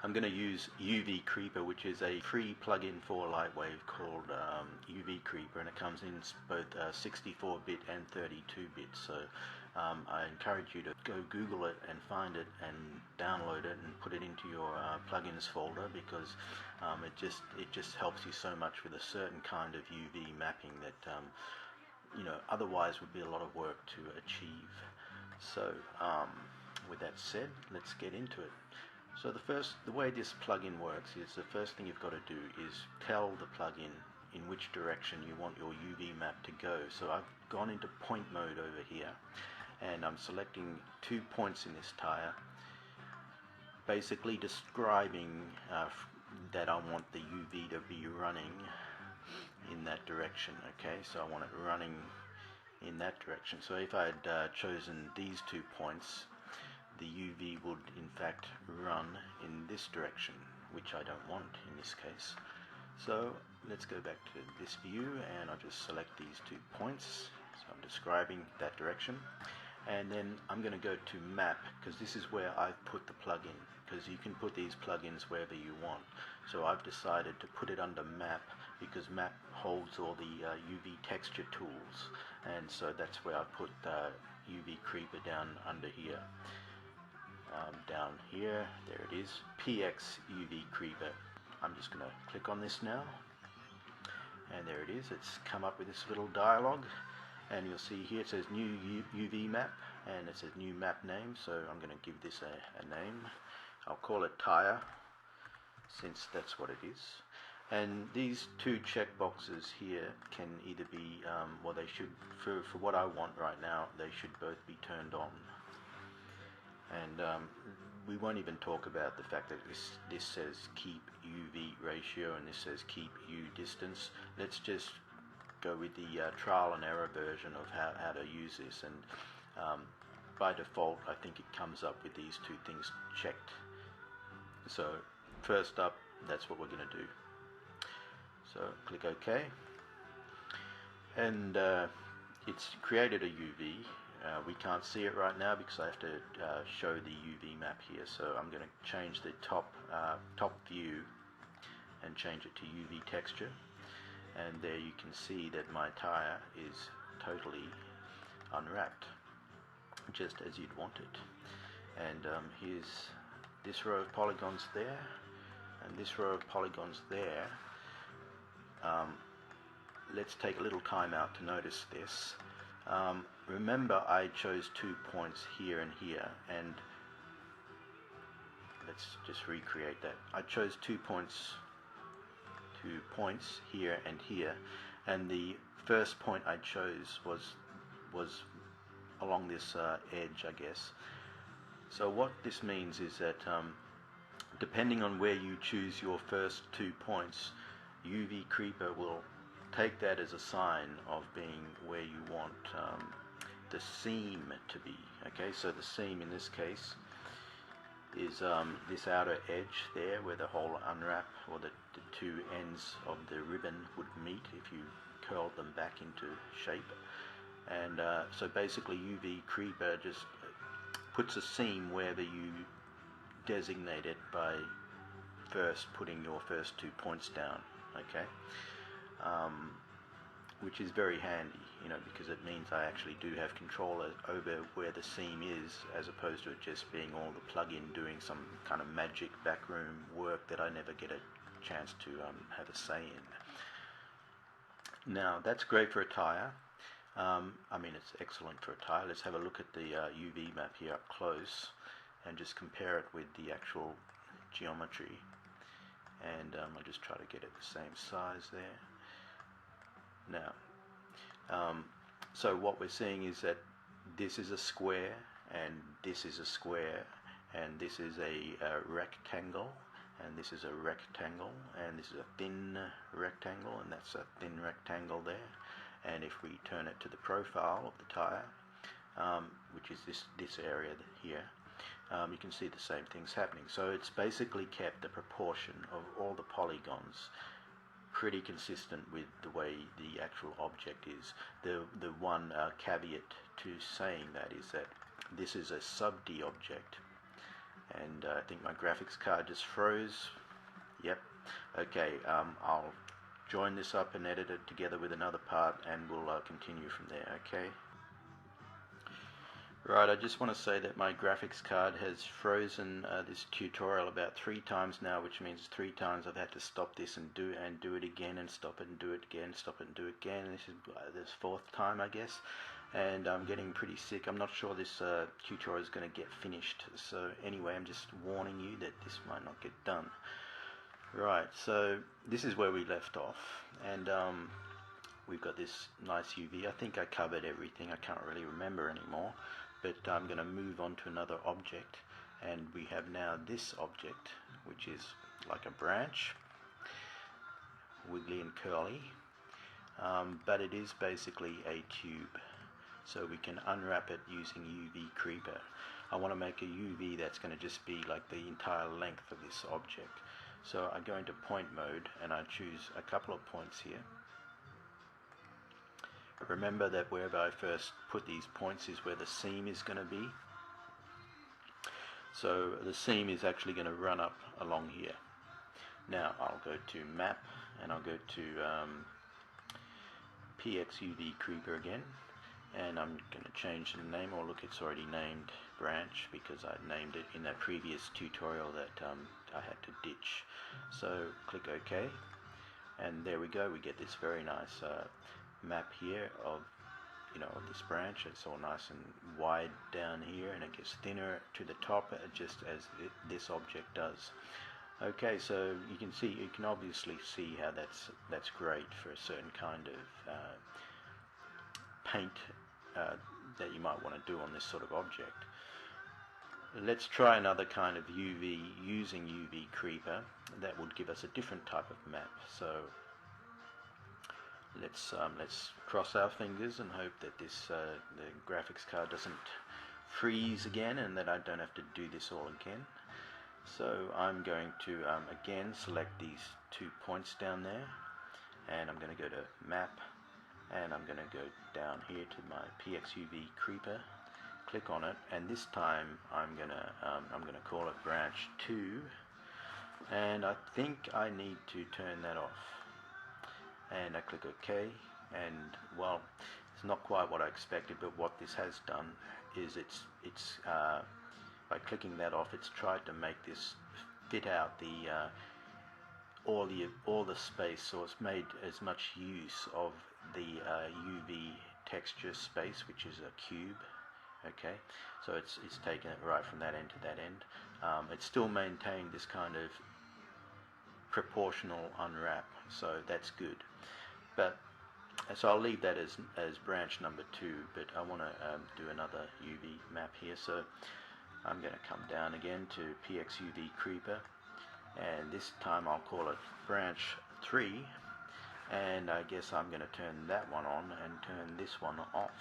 I'm going to use UV Creeper, which is a free plugin for Lightwave called UV Creeper, and it comes in both 64-bit and 32-bit. So I encourage you to go Google it and find it and download it and put it into your plugins folder, because it just helps you so much with a certain kind of UV mapping that otherwise would be a lot of work to achieve. So with that said, let's get into it. So the way this plugin works is, the first thing you've got to do is tell the plugin in which direction you want your UV map to go. So I've gone into point mode over here, and I'm selecting 2 points in this tire, basically describing that I want the UV to be running in that direction. Okay, so I want it running in that direction. So if I had chosen these 2 points, the UV would in fact run in this direction, which I don't want in this case. So let's go back to this view, and I'll just select these 2 points. So I'm describing that direction, and then I'm going to go to map, because this is where I've put the plugin, because you can put these plugins wherever you want. So I've decided to put it under map, because map holds all the UV texture tools, and so that's where I put UV Creeper down under here. Down here, there it is, PX UV Creeper. I'm just going to click on this now, and there it is. It's come up with this little dialog, and you'll see here it says new UV map, and it says new map name. So I'm going to give this a name. I'll call it tire, since that's what it is. And these 2 checkboxes here can either be, well, they should, for what I want right now, they should both be turned on. And we won't even talk about the fact that this says keep UV ratio and this says keep U distance. Let's just go with the trial and error version of how to use this. And by default, I think it comes up with these 2 things checked. So first up, that's what we're going to do. So click OK, and it's created a UV. We can't see it right now because I have to show the UV map here. So I'm going to change the top view and change it to UV texture, and there you can see that my tire is totally unwrapped, just as you'd want it. And here's this row of polygons there, and this row of polygons there. Let's take a little time out to notice this. Remember, I chose 2 points here and here, and let's just recreate that. I chose 2 points here and here, and the first point I chose was along this edge, I guess. So what this means is that depending on where you choose your first 2 points, UV Creeper will take that as a sign of being where you want the seam to be. Okay, so the seam in this case is this outer edge there, where the whole unwrap, or the 2 ends of the ribbon would meet if you curled them back into shape. And so basically UV Creeper just puts a seam wherever you designate it by first putting your first 2 points down. Okay, which is very handy, because it means I actually do have control over where the seam is, as opposed to it just being all the plugin doing some kind of magic backroom work that I never get a chance to have a say in. Now that's great for a tire. I mean, it's excellent for a tire. Let's have a look at the UV map here up close and just compare it with the actual geometry. And I'll just try to get it the same size there. Now, so what we're seeing is that this is a square, and this is a square, and this is a rectangle, and this is a rectangle, and this is a thin rectangle, and that's a thin rectangle there. And if we turn it to the profile of the tire, which is this area here, you can see the same things happening. So it's basically kept the proportion of all the polygons pretty consistent with the way the actual object is. The one caveat to saying that is that this is a sub D object, and I think my graphics card just froze. Yep. Okay, I'll join this up and edit it together with another part, and we'll continue from there. Okay. Right, I just want to say that my graphics card has frozen this tutorial about 3 times now, which means 3 times I've had to stop this and do it again, and stop it and do it again, stop it and do it again. This is this 4th time, I guess, and I'm getting pretty sick. I'm not sure this tutorial is going to get finished, so anyway, I'm just warning you that this might not get done. Right, so this is where we left off, and we've got this nice UV. I think I covered everything. I can't really remember anymore, but I'm going to move on to another object, and we have now this object, which is like a branch, wiggly and curly, but it is basically a tube, so we can unwrap it using UV Creeper. I want to make a UV that's going to just be like the entire length of this object. So I go into point mode and I choose a couple of points here. Remember that wherever I first put these points is where the seam is going to be. So the seam is actually going to run up along here. Now I'll go to map and I'll go to PXUV Creeper again, and I'm going to change the name. Or look, it's already named branch because I named it in that previous tutorial that I had to ditch. So click OK, and there we go. We get this very nice map here of this branch. It's all nice and wide down here, and it gets thinner to the top, just as this object does. Okay, so you can obviously see how that's great for a certain kind of paint that you might want to do on this sort of object. Let's try another kind of UV using UV Creeper that would give us a different type of map. So let's cross our fingers and hope that the graphics card doesn't freeze again, and that I don't have to do this all again. So I'm going to again select these 2 points down there, and I'm going to go to map, and I'm going to go down here to my PXUV Creeper, click on it, and this time I'm going to call it branch 2, and I think I need to turn that off. And I click OK, and well, it's not quite what I expected, but what this has done is it's by clicking that off, it's tried to make this fit out all the space, so it's made as much use of the UV texture space, which is a cube. Okay, so it's taken it right from that end to that end. It's still maintained this kind of proportional unwrap, so that's good. But so I'll leave that as branch number 2, but I want to do another UV map here. So I'm going to come down again to PXUV Creeper, and this time I'll call it branch 3, and I guess I'm going to turn that one on and turn this one off.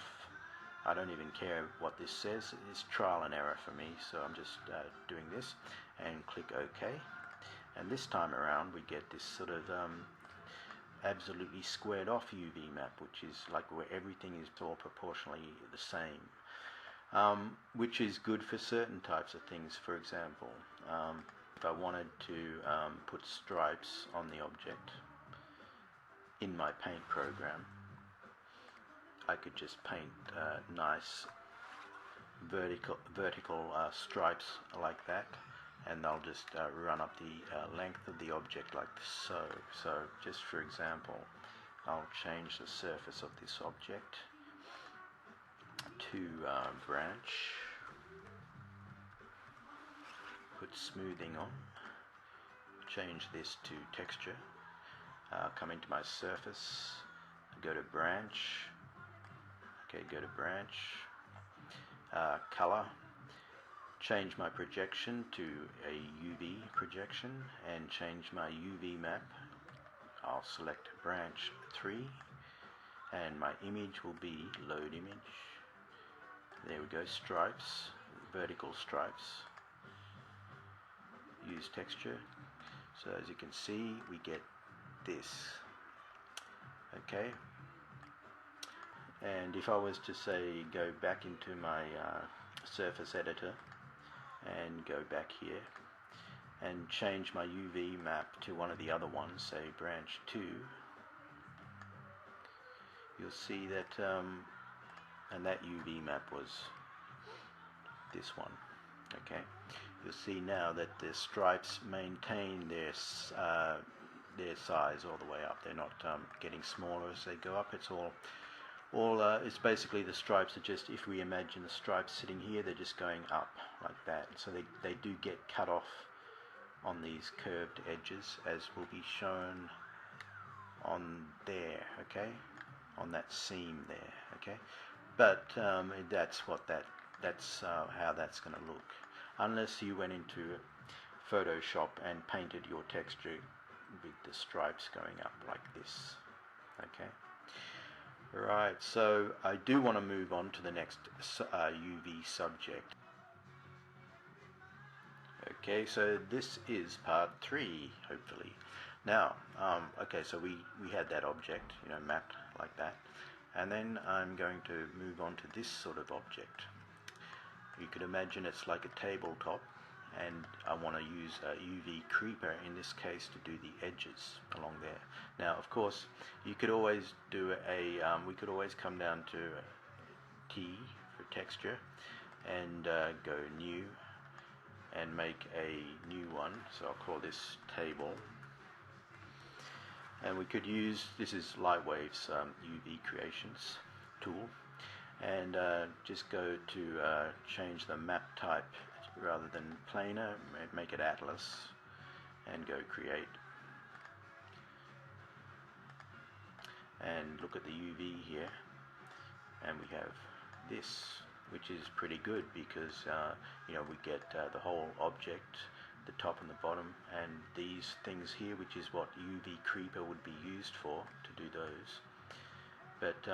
I don't even care what this says. It's trial and error for me, so I'm just doing this, and click OK. And this time around we get this sort of absolutely squared off UV map, which is like where everything is all proportionally the same, which is good for certain types of things. For example, if I wanted to put stripes on the object in my paint program, I could just paint nice vertical stripes like that, and they'll just run up the length of the object like so. So just for example, I'll change the surface of this object to branch, put smoothing on, change this to texture, come into my surface, go to branch, okay, go to branch, color, change my projection to a UV projection, and change my UV map. I'll select branch 3, and my image will be load image. There we go, stripes, vertical stripes. Use texture. So as you can see, we get this. Okay. And if I was to say go back into my surface editor and go back here and change my UV map to one of the other ones, say branch 2, you'll see that and that UV map was this one. Okay, you'll see now that the stripes maintain their size all the way up. They're not getting smaller as they go up. It's it's basically the stripes are just, if we imagine the stripes sitting here, they're just going up like that. So they do get cut off on these curved edges, as will be shown on there, okay, on that seam there, okay. But that's how that's going to look, unless you went into Photoshop and painted your texture with the stripes going up like this. Okay. Right, so I do want to move on to the next UV subject. Okay, so this is part 3, hopefully. Now, okay, so we had that object, you know, mapped like that, and then I'm going to move on to this sort of object. You could imagine it's like a tabletop, and I want to use a UV creeper in this case to do the edges along there. Now, of course, you could always do we could always come down to T for texture and go new and make a new one. So I'll call this table. And we could use, this is Lightwave's UV creations tool, and just go to change the map type rather than planar, make it Atlas, and go create, and look at the UV here, and we have this, which is pretty good because you know, we get the whole object, the top and the bottom, and these things here, which is what UV creeper would be used for, to do those. But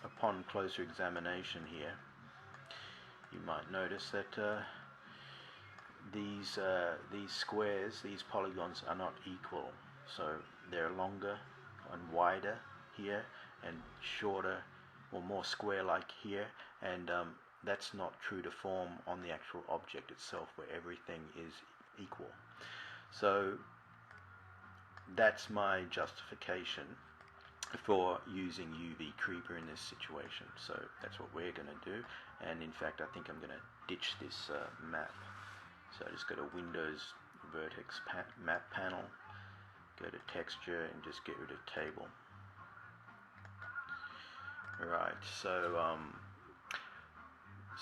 upon closer examination here, you might notice that these squares, these polygons, are not equal. So they're longer and wider here, and shorter or more square-like here, and that's not true to form on the actual object itself, where everything is equal. So that's my justification for using UV creeper in this situation. So that's what we're going to do, and in fact I think I'm going to ditch this map. So I just go to Windows, Vertex Map Panel, go to Texture, and just get rid of Table. Right, so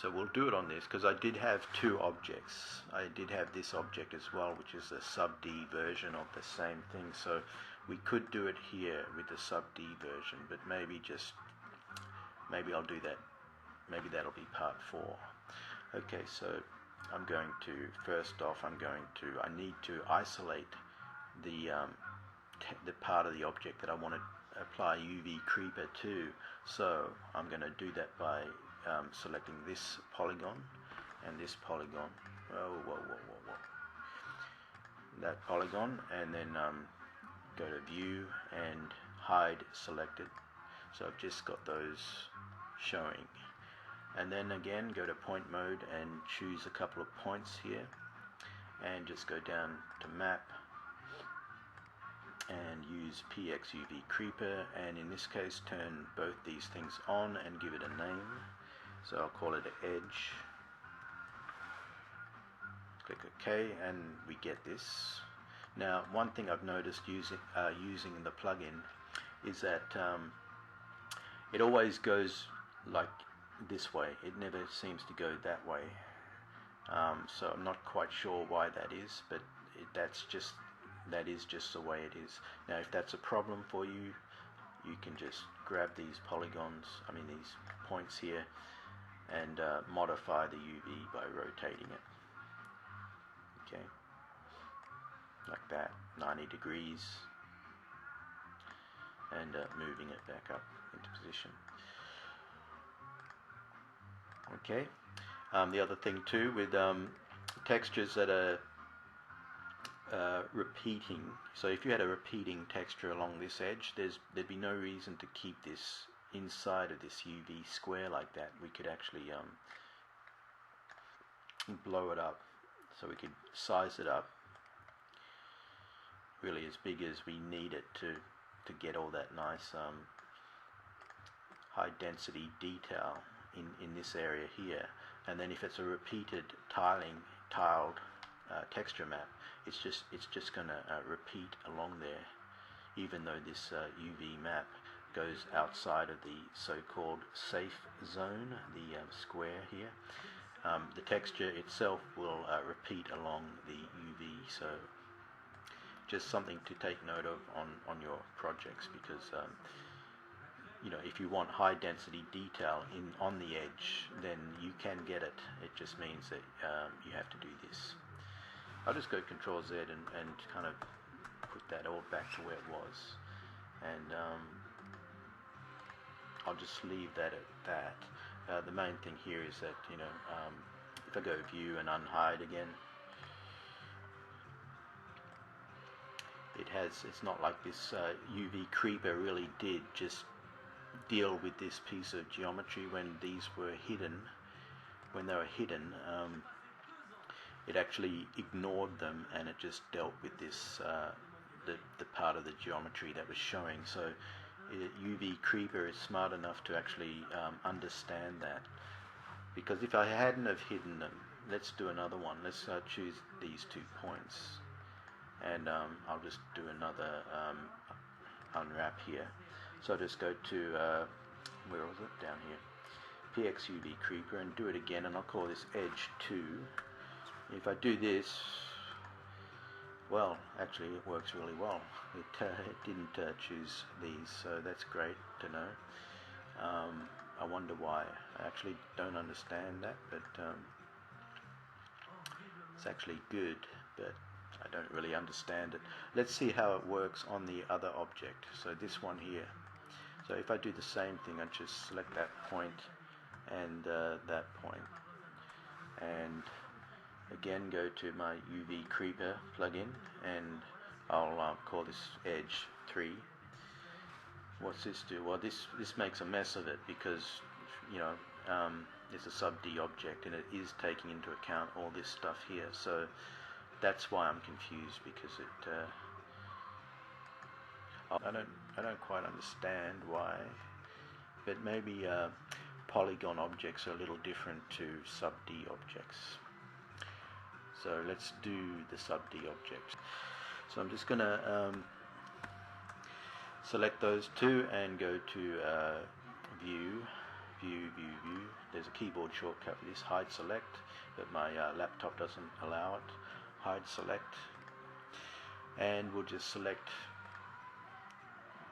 so we'll do it on this, because I did have 2 objects. I did have this object as well, which is a sub-D version of the same thing. So we could do it here with the sub-D version, but maybe I'll do that. Maybe that'll be part 4. Okay, so I'm going to, first off, I need to isolate the part of the object that I want to apply UV creeper to. So I'm going to do that by selecting this polygon and this polygon, that polygon, and then go to View and Hide Selected. So I've just got those showing. And then again, go to Point Mode and choose a couple of points here, and just go down to Map and use PX UV Creeper, and in this case turn both these things on and give it a name. So I'll call it an edge. Click OK, and we get this. Now, one thing I've noticed using the plugin is that it always goes like this way. It never seems to go that way. So I'm not quite sure why that is, but that is just the way it is. Now, if that's a problem for you, you can just grab these polygons, these points here, and modify the UV by rotating it. Okay, like that, 90 degrees, and moving it back up into position. Okay, the other thing too with textures that are repeating, so if you had a repeating texture along this edge, there'd be no reason to keep this inside of this UV square like that. We could actually blow it up so we could size it up really as big as we need it to get all that nice high density detail in this area here. And then if it's a repeated tiled texture map, it's just going to repeat along there, even though this UV map goes outside of the so-called safe zone, the square here. The texture itself will repeat along the UV, so just something to take note of on your projects, because you know, if you want high density detail on the edge, then you can get it. It just means that you have to do this. I'll just go Control Z and kind of put that all back to where it was, and I'll just leave that at that. The main thing here is that, you know, if I go View and Unhide again, it's not like this UV creeper really did just deal with this piece of geometry when these were hidden. When they were hidden, it actually ignored them, and it just dealt with this the part of the geometry that was showing. So UV creeper is smart enough to actually understand that, because if I hadn't have hidden them, let's do another one. Let's choose these 2 points, and I'll just do another unwrap here. So I'll just go to, where was it? Down here. PX UV creeper, and do it again, and I'll call this edge 2. If I do this, well, actually it works really well. It didn't choose these, so that's great to know. I wonder why. I actually don't understand that, but it's actually good, but I don't really understand it. Let's see how it works on the other object. So this one here. So if I do the same thing, I just select that point and that point, and again go to my UV creeper plugin, and I'll call this edge 3. What's this do? Well, this makes a mess of it, because, you know, it's a sub D object, and it is taking into account all this stuff here. So that's why I'm confused, because it I don't quite understand why, but maybe polygon objects are a little different to sub D objects. So let's do the sub D objects. So I'm just gonna select those 2 and go to View. There's a keyboard shortcut for this, Hide Select, but my laptop doesn't allow it. Hide Select, and we'll just select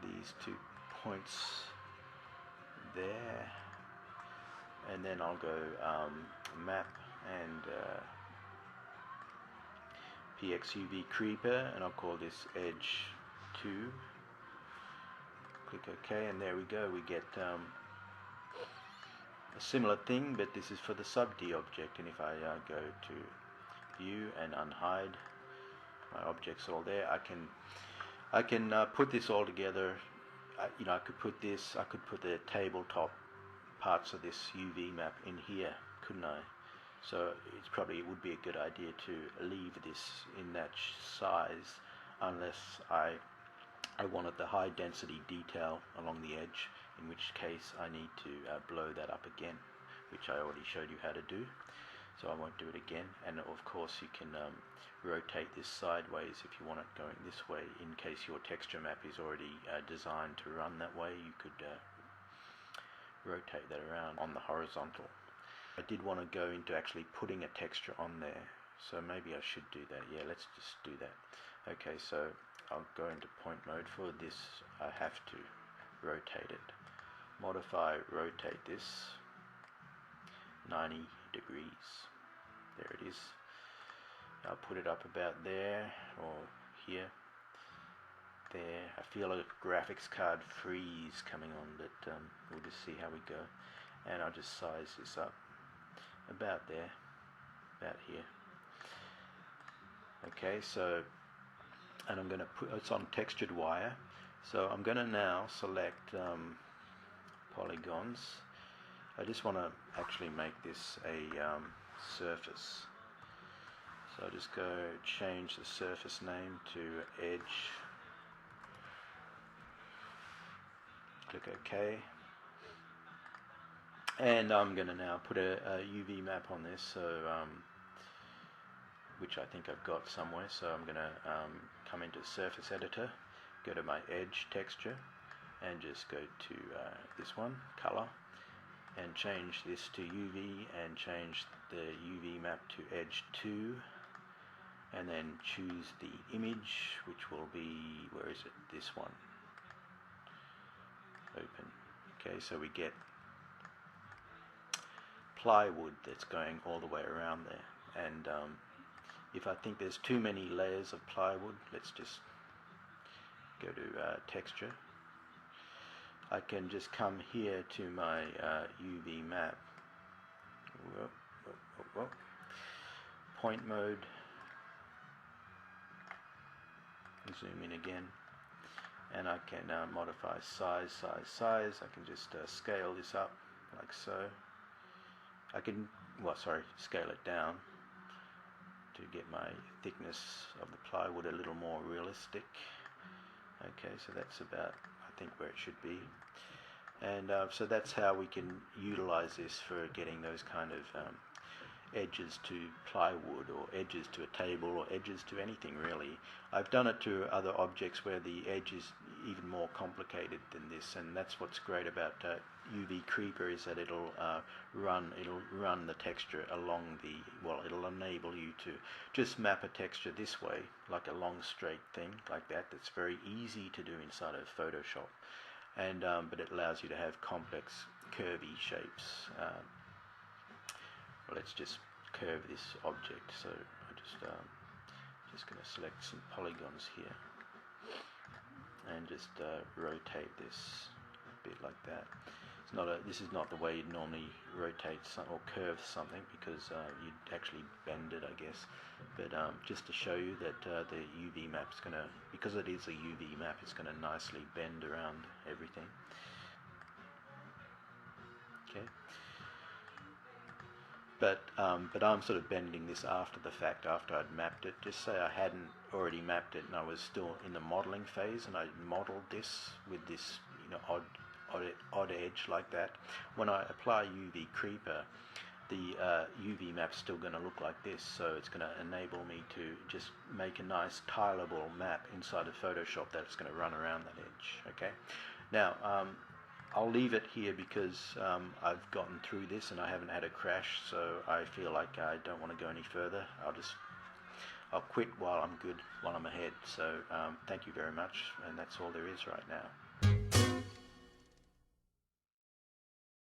these 2 points there, and then I'll go Map and PX UV creeper, and I'll call this edge 2. Click OK, and there we go. We get a similar thing, but this is for the sub D object. And if I go to View and Unhide, my objects are all there. I can put this all together. You know, I could put the tabletop parts of this UV map in here, couldn't I? So it would be a good idea to leave this in that size, unless I wanted the high density detail along the edge, in which case I need to blow that up again, which I already showed you how to do. So I won't do it again. And of course you can rotate this sideways if you want it going this way. In case your texture map is already designed to run that way, you could rotate that around on the horizontal. I did want to go into actually putting a texture on there, so maybe I should do that. Yeah, let's just do that. Okay, so I'll go into point mode. For this I have to rotate it. Modify, rotate this 90 degrees. There it is. I'll put it up about there, or here, there. I feel a graphics card freeze coming on, but we'll just see how we go. And I'll just size this up about there, about here. Okay, so, and I'm going to put, it's on textured wire, so I'm going to now select polygons. I just want to actually make this a surface. So I'll just go change the surface name to edge, click OK, and I'm going to now put a UV map on this, so which I think I've got somewhere. So I'm going to come into Surface Editor, go to my edge texture, and just go to this one, color, and change this to UV, and change the UV map to edge 2, and then choose the image, which will be, where is it, this one, open. Okay, so we get plywood that's going all the way around there, and if I think there's too many layers of plywood, let's just go to texture. I can just come here to my UV map, point mode, zoom in again, and I can modify size. I can just scale this up like so. I can, scale it down to get my thickness of the plywood a little more realistic. Okay, so that's about, I think, where it should be. And so that's how we can utilize this for getting those kind of edges to plywood, or edges to a table, or edges to anything really. I've done it to other objects where the edge is even more complicated than this, and that's what's great about UV Creeper, is that it'll run the texture along the, it'll enable you to just map a texture this way, like a long straight thing like that. That's very easy to do inside of Photoshop, and but it allows you to have complex curvy shapes. Let's just curve this object, so I'm just going to select some polygons here and just rotate this a bit like that. It's not this is not the way you'd normally rotate or curve something, because you'd actually bend it, I guess. But just to show you that the UV map's going to, because it is a UV map, it's going to nicely bend around everything. Okay. But I'm sort of bending this after the fact, after I'd mapped it. Just say I hadn't already mapped it and I was still in the modeling phase, and I modeled this with this, odd edge like that. When I apply UV Creeper, the UV map's still going to look like this, so it's going to enable me to just make a nice tileable map inside of Photoshop that's going to run around that edge. Okay. Now I'll leave it here because I've gotten through this and I haven't had a crash, so I feel like I don't want to go any further. I'll quit while I'm good, while I'm ahead. So thank you very much, and that's all there is right now.